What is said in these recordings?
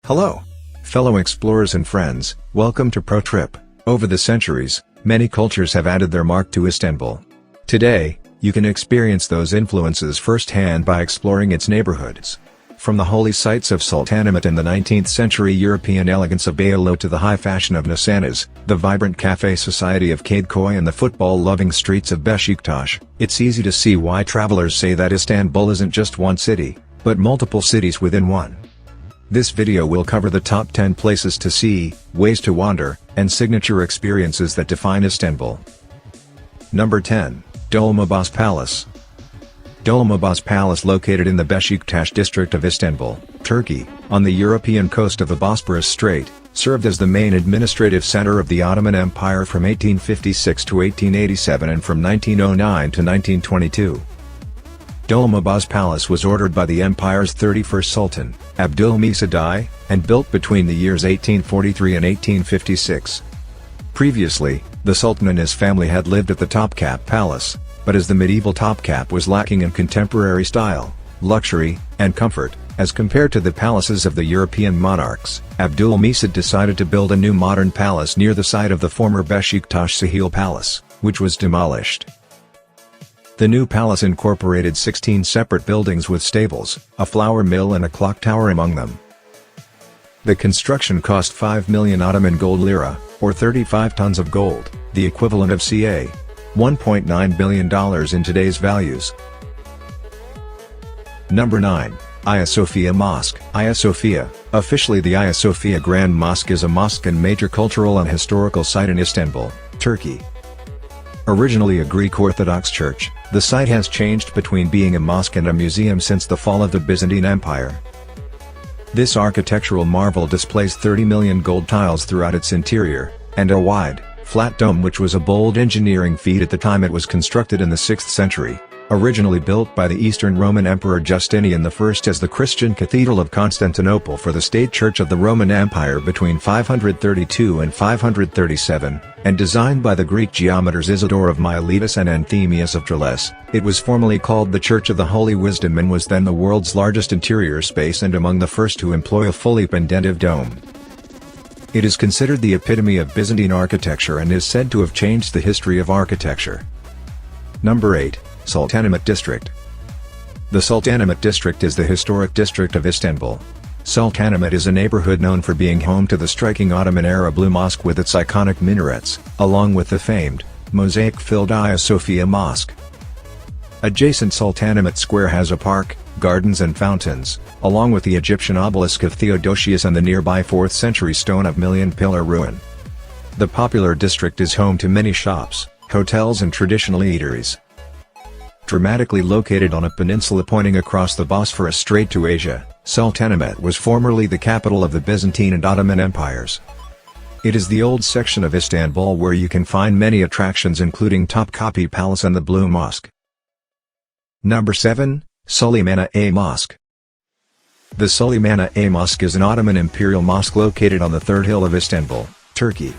Hello, fellow explorers and friends, welcome to Pro Trip. Over the centuries, many cultures have added their mark to Istanbul. Today, you can experience those influences firsthand by exploring its neighborhoods. From the holy sites of Sultanahmet and the 19th century European elegance of Beyoğlu to the high fashion of Nişantaşı, the vibrant cafe society of Kadıköy and the football-loving streets of Beşiktaş, it's easy to see why travelers say that Istanbul isn't just one city, but multiple cities within one. This video will cover the top 10 places to see, ways to wander, and signature experiences that define Istanbul. Number 10, Dolmabahce Palace. Dolmabahce Palace, located in the Beşiktaş district of Istanbul, Turkey, on the European coast of the Bosphorus Strait, served as the main administrative center of the Ottoman Empire from 1856 to 1887 and from 1909 to 1922. Dolmabahce Palace was ordered by the empire's 31st Sultan, Abdülhamit I, and built between the years 1843 and 1856. Previously, the Sultan and his family had lived at the Topkapi Palace, but as the medieval Topkapi was lacking in contemporary style, luxury, and comfort, as compared to the palaces of the European monarchs, Abdülhamit decided to build a new modern palace near the site of the former Beşiktaş Sahil Palace, which was demolished. The new palace incorporated 16 separate buildings with stables, a flour mill and a clock tower among them. The construction cost 5 million Ottoman gold lira, or 35 tons of gold, the equivalent of ca. $1.9 billion in today's values. Number 9, Hagia Sophia Mosque. Hagia Sophia, officially the Hagia Sophia Grand Mosque, is a mosque and major cultural and historical site in Istanbul, Turkey. Originally a Greek Orthodox church, the site has changed between being a mosque and a museum since the fall of the Byzantine Empire. This architectural marvel displays 30 million gold tiles throughout its interior, and a wide, flat dome which was a bold engineering feat at the time it was constructed in the 6th century. Originally built by the Eastern Roman Emperor Justinian I as the Christian Cathedral of Constantinople for the State Church of the Roman Empire between 532 and 537, and designed by the Greek geometers Isidore of Miletus and Anthemius of Tralles, it was formerly called the Church of the Holy Wisdom and was then the world's largest interior space and among the first to employ a fully pendentive dome. It is considered the epitome of Byzantine architecture and is said to have changed the history of architecture. Number 8, Sultanahmet District. The Sultanahmet District is the historic district of Istanbul. Sultanahmet is a neighborhood known for being home to the striking Ottoman-era Blue Mosque with its iconic minarets, along with the famed, mosaic-filled Hagia Sophia Mosque. Adjacent Sultanahmet Square has a park, gardens and fountains, along with the Egyptian obelisk of Theodosius and the nearby 4th century stone of Million Pillar ruin. The popular district is home to many shops, hotels and traditional eateries. Dramatically located on a peninsula pointing across the Bosphorus Strait to Asia, Sultanahmet was formerly the capital of the Byzantine and Ottoman empires. It is the old section of Istanbul where you can find many attractions including Topkapi Palace and the Blue Mosque. Number 7, Suleymaniyye Mosque. The Suleymaniyye Mosque is an Ottoman imperial mosque located on the third hill of Istanbul, Turkey.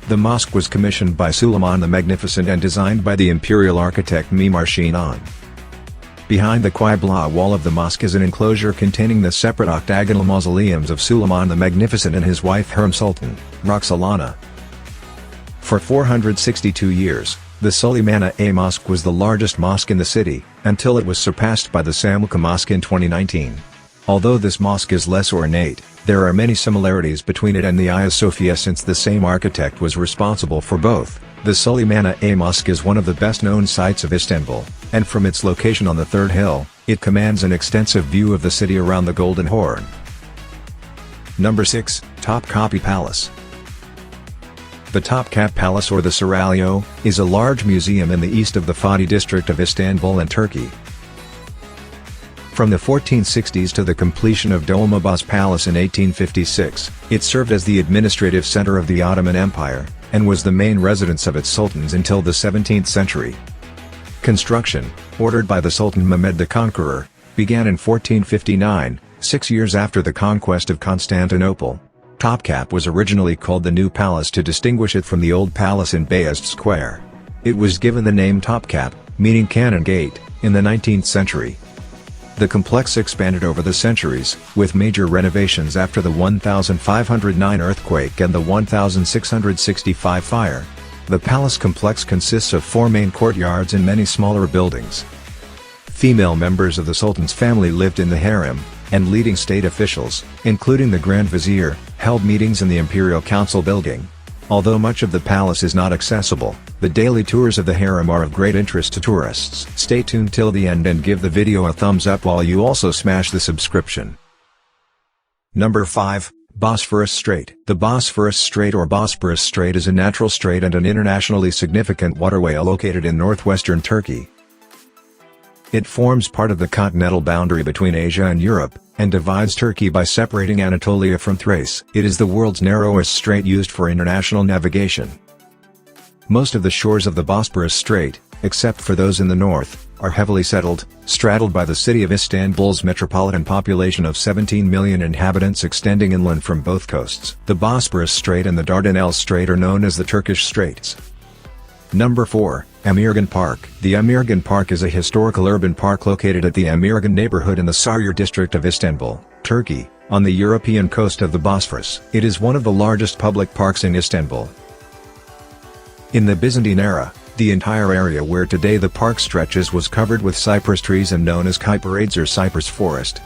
The mosque was commissioned by Suleiman the Magnificent and designed by the imperial architect Mimar Sinan. Behind the Qibla wall of the mosque is an enclosure containing the separate octagonal mausoleums of Suleiman the Magnificent and his wife Hürrem Sultan, Roxolana. For 462 years, the Suleymaniyye Mosque was the largest mosque in the city, until it was surpassed by the Samukha Mosque in 2019. Although this mosque is less ornate, there are many similarities between it and the Hagia Sophia since the same architect was responsible for both. The Suleymaniyye Mosque is one of the best-known sites of Istanbul, and from its location on the third hill, it commands an extensive view of the city around the Golden Horn. Number 6, Topkapi Palace. The Topkapi Palace, or the Seraglio, is a large museum in the east of the Fatih district of Istanbul and Turkey. From the 1460s to the completion of Dolmabahce Palace in 1856, it served as the administrative center of the Ottoman Empire, and was the main residence of its sultans until the 17th century. Construction, ordered by the Sultan Mehmed the Conqueror, began in 1459, 6 years after the conquest of Constantinople. Topkapi was originally called the New Palace to distinguish it from the Old Palace in Beyazıt Square. It was given the name Topkapi, meaning Cannon Gate, in the 19th century. The complex expanded over the centuries, with major renovations after the 1509 earthquake and the 1665 fire. The palace complex consists of 4 main courtyards and many smaller buildings. Female members of the Sultan's family lived in the harem, and leading state officials, including the Grand Vizier, held meetings in the Imperial Council building. Although much of the palace is not accessible, the daily tours of the harem are of great interest to tourists. Stay tuned till the end and give the video a thumbs up while you also smash the subscription. Number 5. Bosphorus Strait. The Bosphorus Strait or Bosporus Strait is a natural strait and an internationally significant waterway located in northwestern Turkey. It forms part of the continental boundary between Asia and Europe, and divides Turkey by separating Anatolia from Thrace. It is the world's narrowest strait used for international navigation. Most of the shores of the Bosporus Strait, except for those in the north, are heavily settled, straddled by the city of Istanbul's metropolitan population of 17 million inhabitants extending inland from both coasts. The Bosporus Strait and the Dardanelles Strait are known as the Turkish Straits. Number 4. Emirgan Park. The Emirgan Park is a historical urban park located at the Emirgan neighborhood in the Sarıyer district of Istanbul, Turkey, on the European coast of the Bosphorus. It is one of the largest public parks in Istanbul. In the Byzantine era, the entire area where today the park stretches was covered with cypress trees and known as Kyparades or cypress forest.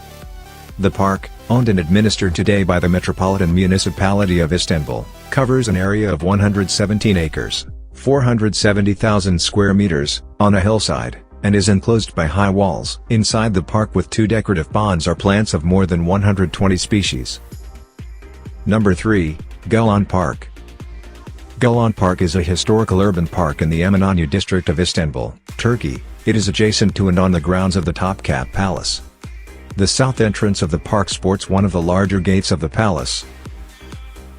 The park, owned and administered today by the Metropolitan Municipality of Istanbul, covers an area of 117 acres. 470,000 square meters, on a hillside, and is enclosed by high walls. Inside the park with 2 decorative ponds are plants of more than 120 species. Number 3. Gulhane Park. Gulhane Park is a historical urban park in the Eminönü district of Istanbul, Turkey. It is adjacent to and on the grounds of the Topkapi Palace. The south entrance of the park sports one of the larger gates of the palace.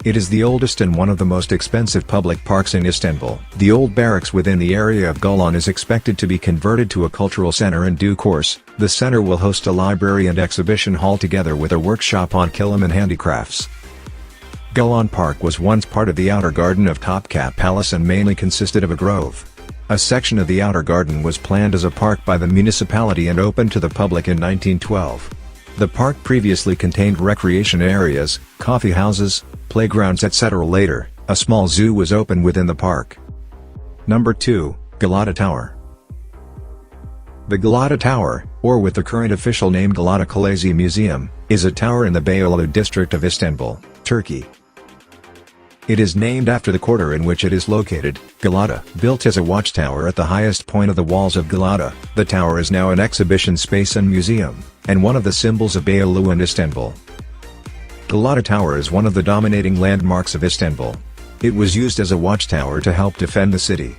It is the oldest and one of the most expensive public parks in Istanbul. The old barracks within the area of Gulhane is expected to be converted to a cultural center in due course. The center will host a library and exhibition hall together with a workshop on kilim and handicrafts. Gulhane Park was once part of the outer garden of Topkapi Palace and mainly consisted of a grove. A section of the outer garden was planned as a park by the municipality and opened to the public in 1912. The park previously contained recreation areas, coffee houses, playgrounds etc. Later, a small zoo was opened within the park. Number 2. Galata Tower. The Galata Tower, or with the current official name Galata Kalesi Museum, is a tower in the Beyoğlu district of Istanbul, Turkey. It is named after the quarter in which it is located, Galata. Built as a watchtower at the highest point of the walls of Galata, the tower is now an exhibition space and museum, and one of the symbols of Beyoğlu and Istanbul. Galata Tower is one of the dominating landmarks of Istanbul. It was used as a watchtower to help defend the city.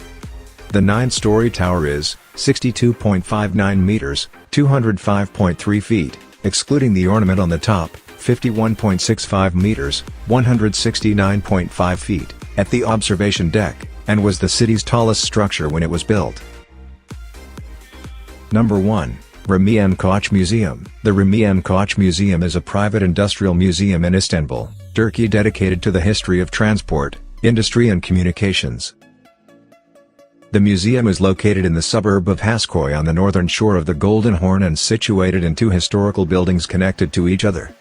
The 9-story tower is 62.59 meters, 205.3 feet, excluding the ornament on the top, 51.65 meters, 169.5 feet, at the observation deck, and was the city's tallest structure when it was built. Number 1. Rahmi M. Koç Museum. The Rahmi M. Koç Museum is a private industrial museum in Istanbul, Turkey dedicated to the history of transport, industry and communications. The museum is located in the suburb of Haskoy on the northern shore of the Golden Horn and situated in 2 historical buildings connected to each other.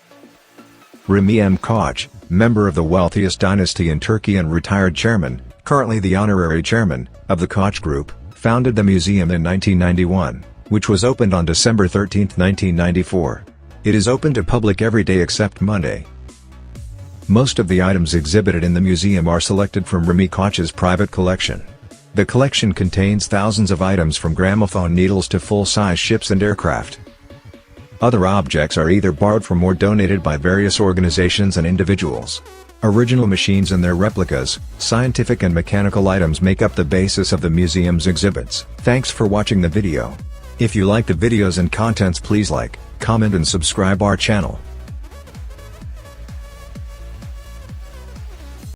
Rahmi M. Koç, member of the wealthiest dynasty in Turkey and retired chairman, currently the honorary chairman, of the Koç Group, founded the museum in 1991, which was opened on December 13, 1994. It is open to public every day except Monday. Most of the items exhibited in the museum are selected from Rahmi Koç's private collection. The collection contains thousands of items from gramophone needles to full-size ships and aircraft. Other objects are either borrowed from or donated by various organizations and individuals. Original machines and their replicas, scientific and mechanical items make up the basis of the museum's exhibits. Thanks for watching the video. If you like the videos and contents, please like, comment and subscribe our channel.